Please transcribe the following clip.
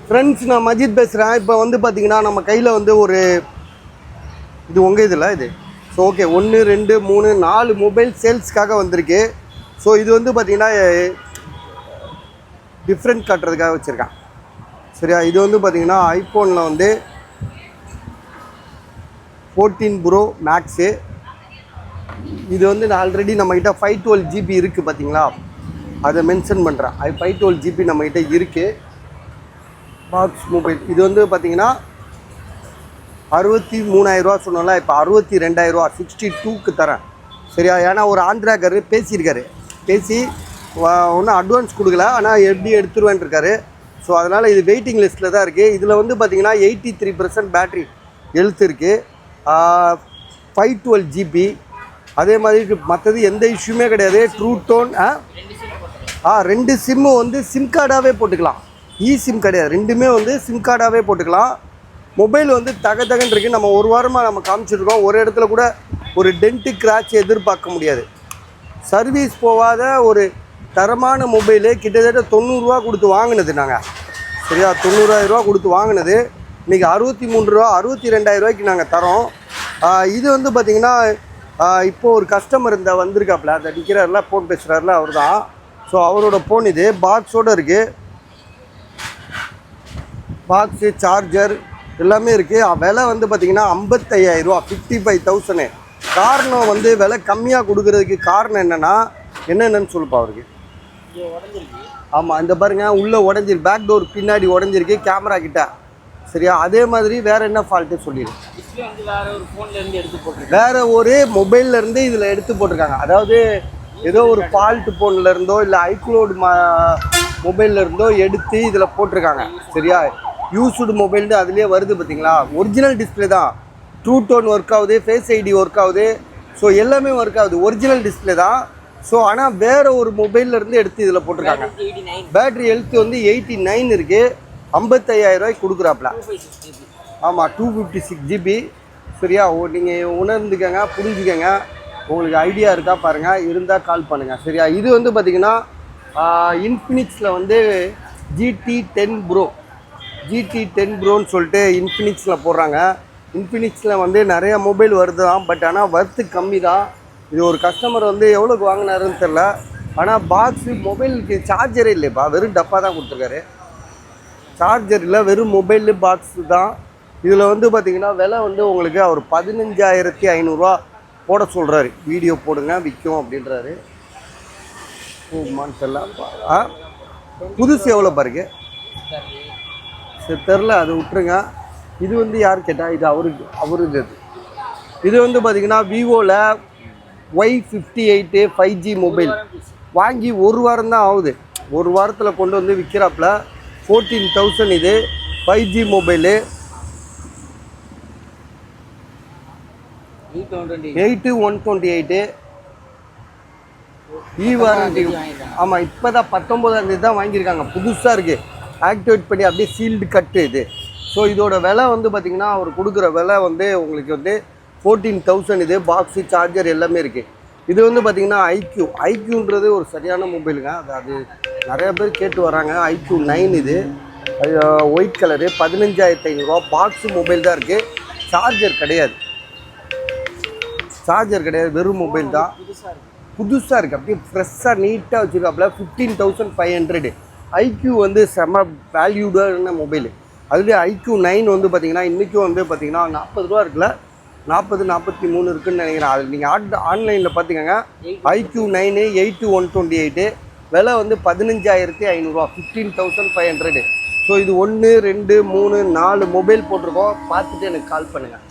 Friends, நான் மஜித் பேசுகிறேன். இப்போ வந்து பார்த்தீங்கன்னா நம்ம கையில் வந்து ஒரு இது உங்கள் இதில் இது ஸோ ஓகே 1 2 3 4 மொபைல் சேல்ஸ்க்காக வந்திருக்கு. ஸோ இது வந்து பார்த்தீங்கன்னா டிஃப்ரெண்ட் காட்டுறதுக்காக வச்சுருக்கேன். சரியா? இது வந்து பார்த்தீங்கன்னா ஐஃபோனில் வந்து 14 ப்ரோ மேக்ஸு. இது வந்து நான் ஆல்ரெடி நம்மக்கிட்ட 512 GB இருக்குது பார்த்தீங்களா, அதை மென்ஷன் பண்ணுறேன். 512 GB நம்மக்கிட்ட இருக்குது. பாக்ஸ் மொபைல் இது வந்து பார்த்தீங்கன்னா 63,000 சொன்னோம்ல, இப்போ 62,000 62க்கு தரேன். சரியா? ஏன்னா ஒரு ஆந்திராக்காரரு பேசியிருக்காரு, பேசி ஒன்றும் அட்வான்ஸ் கொடுக்கல, ஆனால் எப்படி எடுத்துருவேன் இருக்காரு. ஸோ அதனால் இது வெயிட்டிங் லிஸ்ட்டில் தான் இருக்குது. இதில் வந்து பார்த்தீங்கன்னா 83% பேட்ரி ஹெல்த் இருக்குது, 512 GB. அதே மாதிரி மற்றது எந்த இஷ்யூமே கிடையாது. ட்ரூ டோன் 2 சிம்மு வந்து சிம் கார்டாகவே போட்டுக்கலாம். சிம் கிடையாது, ரெண்டுமே வந்து சிம் கார்டாகவே போட்டுக்கலாம். மொபைல் வந்து தகன்னு இருக்குது. நம்ம ஒரு வாரமாக நம்ம காமிச்சிருக்கோம். ஒரு இடத்துல கூட ஒரு டென்ட்டு கிராச் எதிர்பார்க்க முடியாது. சர்வீஸ் போகாத ஒரு தரமான மொபைலு. கிட்டத்தட்ட 90 ரூபா கொடுத்து வாங்கினது நாங்கள். சரியா? 90,000 கொடுத்து வாங்கினது. இன்றைக்கி 63 ரூபா 62,000 நாங்கள் தரோம். இது வந்து பார்த்திங்கன்னா இப்போது ஒரு கஸ்டமர் வந்திருக்காப்புல, அந்த நிற்கிறாருல ஃபோன் பேசுகிறாருல, அவர் தான். ஸோ அவரோட ஃபோன் இது பாக்ஸோடு இருக்குது. பாக்ஸு சார்ஜர் எல்லாமே இருக்குது. விலை வந்து பார்த்திங்கன்னா 55,000 55,000. காரணம் வந்து விலை கம்மியாக கொடுக்குறதுக்கு காரணம் என்னென்னு சொல்லுப்பா அவருக்கு. ஆமாம், இந்த பாருங்கள், உள்ளே உடஞ்சிருக்கு, பேக் டோர் பின்னாடி உடஞ்சிருக்கு கேமரா கிட்ட. சரியா? அதே மாதிரி வேறு என்ன ஃபால்ட்டு சொல்லிடு. வேறு ஒரு மொபைல்லேருந்து இதில் எடுத்து போட்டிருக்காங்க. அதாவது ஏதோ ஒரு ஃபால்ட்டு ஃபோன்லேருந்தோ இல்லை ஐக்ளோடு மொபைல்லேருந்தோ எடுத்து இதில் போட்டிருக்காங்க. சரியா? யூஸ்டு மொபைல்னு அதுலேயே வருது பார்த்தீங்களா. ஒரிஜினல் டிஸ்பிளே தான். ட்ரூ டோன் ஒர்க் ஆகுது, ஃபேஸ் ஐடி ஒர்க் ஆகுது. ஸோ எல்லாமே ஒர்க் ஆகுது, ஒரிஜினல் டிஸ்பிளே தான். ஸோ ஆனால் வேறு ஒரு மொபைல்லேருந்து எடுத்து இதில் போட்டிருக்காங்க. பேட்ரி ஹெல்த் வந்து 89 இருக்குது. 55,000 கொடுக்குறாப்புல. ஆமாம், 256 GB. சரியா? நீங்கள் உணர்ந்துக்கங்க, புரிஞ்சுக்கங்க. உங்களுக்கு ஐடியா இருக்கா பாருங்கள், இருந்தால் கால் பண்ணுங்கள். சரியா? இது வந்து பார்த்திங்கன்னா இன்ஃபினிக்ஸில் வந்து GT10 ப்ரோன்னு சொல்லிட்டு இன்ஃபினிக்ஸில் போடுறாங்க. இன்ஃபினிக்ஸில் வந்து நிறைய மொபைல் வருது தான், பட் ஆனால் வர்த்து கம்மி தான். இது ஒரு கஸ்டமர் வந்து எவ்வளோக்கு வாங்கினாருன்னு தெரில. ஆனால் பாக்ஸு மொபைலுக்கு சார்ஜரே இல்லைப்பா, வெறும் டப்பா தான் கொடுத்துருக்காரு. சார்ஜர் இல்லை, வெறும் மொபைலு பாக்ஸு தான். இதில் வந்து பார்த்திங்கன்னா விலை வந்து உங்களுக்கு அவர் 15,500 போட சொல்கிறாரு. வீடியோ போடுங்க விற்கும் அப்படின்றாரு. தெரியல, புதுசு எவ்வளோ பாருங்க. சரி, தெரில, அது விட்டுருங்க. இது வந்து யார் கேட்டால் இது அவருக்கு. இது வந்து பார்த்திங்கன்னா விவோவில் Y58 5G மொபைல் வாங்கி ஒரு வாரம் தான் ஆகுது. ஒரு வாரத்தில் கொண்டு வந்து விற்கிறாப்புல. 14,000 இது 5G மொபைலு. 8128 வாரண்டி. ஆமாம், இப்போ தான் 19ஆம் தேதி தான் வாங்கியிருக்காங்க. புதுசாக இருக்குது, ஆக்டிவேட் பண்ணி அப்படியே சீல்டு கட்டு இது. ஸோ இதோட விலை வந்து பார்த்திங்கன்னா அவர் கொடுக்குற விலை வந்து உங்களுக்கு வந்து 14,000. இது பாக்ஸு சார்ஜர் எல்லாமே இருக்குது. இது வந்து பார்த்திங்கன்னா ஐக்யூன்றது ஒரு சரியான மொபைலுங்க. அது நிறையா பேர் கேட்டு வராங்க. IQ9 இது ஒயிட் கலரு 15,500 பாக்ஸு மொபைல் தான் இருக்குது. சார்ஜர் கிடையாது, வெறும் மொபைல் தான். புதுசாக இருக்குது, அப்படியே ஃப்ரெஷ்ஷாக நீட்டாக வச்சுருக்காப்புல. 15,500. IQ வந்து செம்ம வேல்யூடான மொபைலு. அதுலேயே IQ9 வந்து பார்த்திங்கன்னா இன்றைக்கும் வந்து பார்த்திங்கன்னா 40 ரூபா இருக்குல்ல, 40-43 இருக்குதுன்னு நினைக்கிறேன். அது நீங்கள் ஆன்லைனில் பார்த்துக்கோங்க. IQ9 8128 விலை வந்து 15,500 15,500. ஸோ இது 1 2 3 4 மொபைல் போட்டிருக்கோம். பார்த்துட்டு எனக்கு கால் பண்ணுங்கள்.